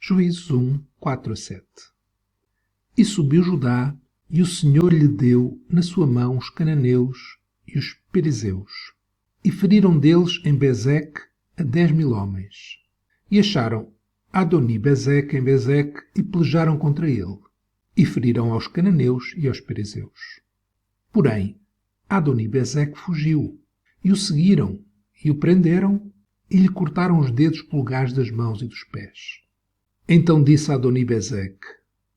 Juízes 1, 4-7. E subiu Judá, e o Senhor lhe deu na sua mão os cananeus e os perizeus. E feriram deles em Bezeque a 10.000 homens. E acharam Adoni-Bezeque em Bezeque e pelejaram contra ele. E feriram aos cananeus e aos perizeus. Porém, Adoni-Bezeque fugiu, e o seguiram, e o prenderam, e lhe cortaram os dedos polegares das mãos e dos pés. Então disse Adoni-Bezeque: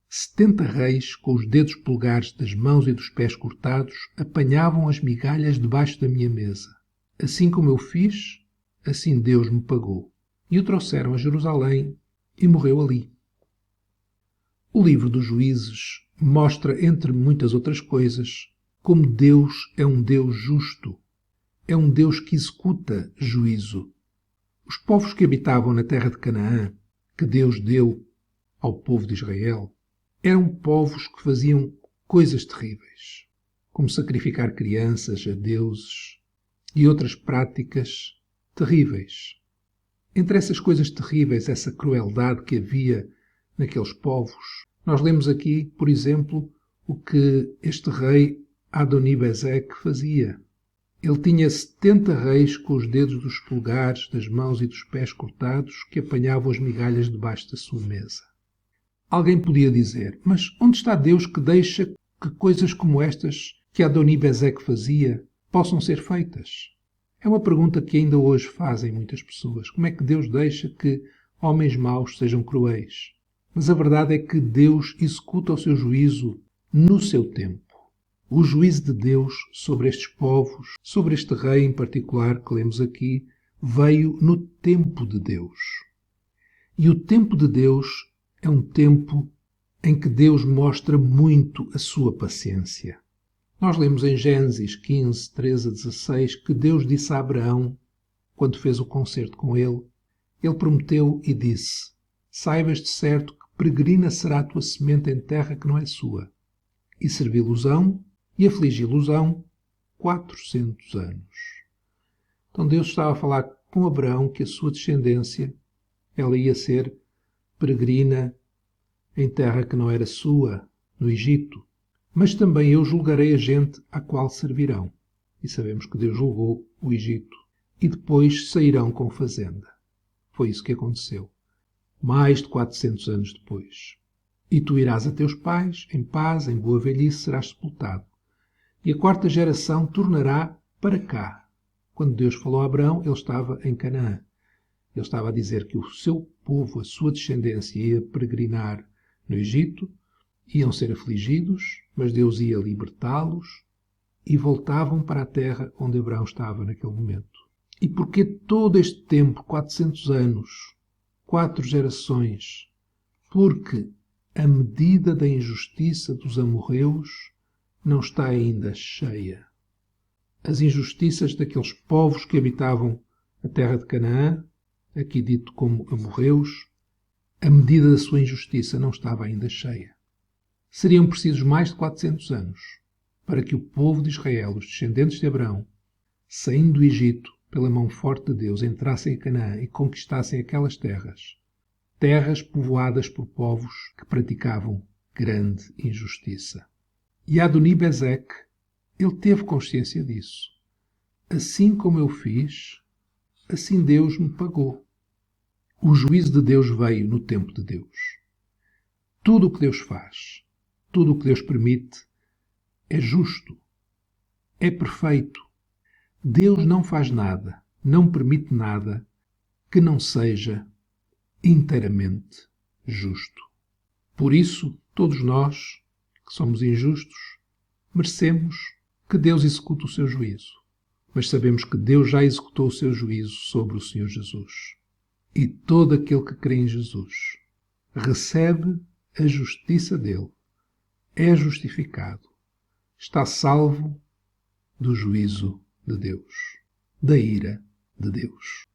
70 reis, com os dedos polegares das mãos e dos pés cortados, apanhavam as migalhas debaixo da minha mesa. Assim como eu fiz, assim Deus me pagou. E o trouxeram a Jerusalém, e morreu ali. O livro dos Juízes mostra, entre muitas outras coisas, como Deus é um Deus justo. É um Deus que executa juízo. Os povos que habitavam na terra de Canaã, que Deus deu ao povo de Israel, eram povos que faziam coisas terríveis, como sacrificar crianças a deuses e outras práticas terríveis. Entre essas coisas terríveis, essa crueldade que havia naqueles povos, nós lemos aqui, por exemplo, o que este rei Adoni-Bezeque fazia. Ele tinha 70 reis com os dedos dos polegares, das mãos e dos pés cortados, que apanhavam as migalhas debaixo da sua mesa. Alguém podia dizer: mas onde está Deus que deixa que coisas como estas que Adoni-Bezeque fazia possam ser feitas? É uma pergunta que ainda hoje fazem muitas pessoas. Como é que Deus deixa que homens maus sejam cruéis? Mas a verdade é que Deus executa o seu juízo no seu tempo. O juízo de Deus sobre estes povos, sobre este rei em particular que lemos aqui, veio no tempo de Deus. E o tempo de Deus é um tempo em que Deus mostra muito a sua paciência. Nós lemos em Gênesis 15, 13-16, que Deus disse a Abraão, quando fez o concerto com ele prometeu e disse: saibas de certo que peregrina será a tua semente em terra que não é sua, e servi-los-ão e afligi-los-ão 400 anos. Então Deus estava a falar com Abraão que a sua descendência, ela ia ser peregrina em terra que não era sua, no Egito. Mas também eu julgarei a gente à qual servirão. E sabemos que Deus julgou o Egito. E depois sairão com fazenda. Foi isso que aconteceu. Mais de 400 anos depois. E tu irás a teus pais, em paz, em boa velhice, serás sepultado. E a quarta geração tornará para cá. Quando Deus falou a Abraão, ele estava em Canaã. Ele estava a dizer que o seu povo, a sua descendência, ia peregrinar no Egito, iam ser afligidos, mas Deus ia libertá-los e voltavam para a terra onde Abraão estava naquele momento. E porquê todo este tempo, 400 anos, 4 gerações? Porque a medida da injustiça dos amorreus não está ainda cheia. As injustiças daqueles povos que habitavam a terra de Canaã, aqui dito como amorreus, a medida da sua injustiça não estava ainda cheia. Seriam precisos mais de 400 anos para que o povo de Israel, os descendentes de Abraão, saindo do Egito pela mão forte de Deus, entrassem em Canaã e conquistassem aquelas terras, terras povoadas por povos que praticavam grande injustiça. E Adoni-Bezeque, ele teve consciência disso. Assim como eu fiz, assim Deus me pagou. O juízo de Deus veio no tempo de Deus. Tudo o que Deus faz, tudo o que Deus permite, é justo, é perfeito. Deus não faz nada, não permite nada que não seja inteiramente justo. Por isso, todos nós, que somos injustos, merecemos que Deus execute o seu juízo. Mas sabemos que Deus já executou o seu juízo sobre o Senhor Jesus. E todo aquele que crê em Jesus recebe a justiça dele, é justificado, está salvo do juízo de Deus, da ira de Deus.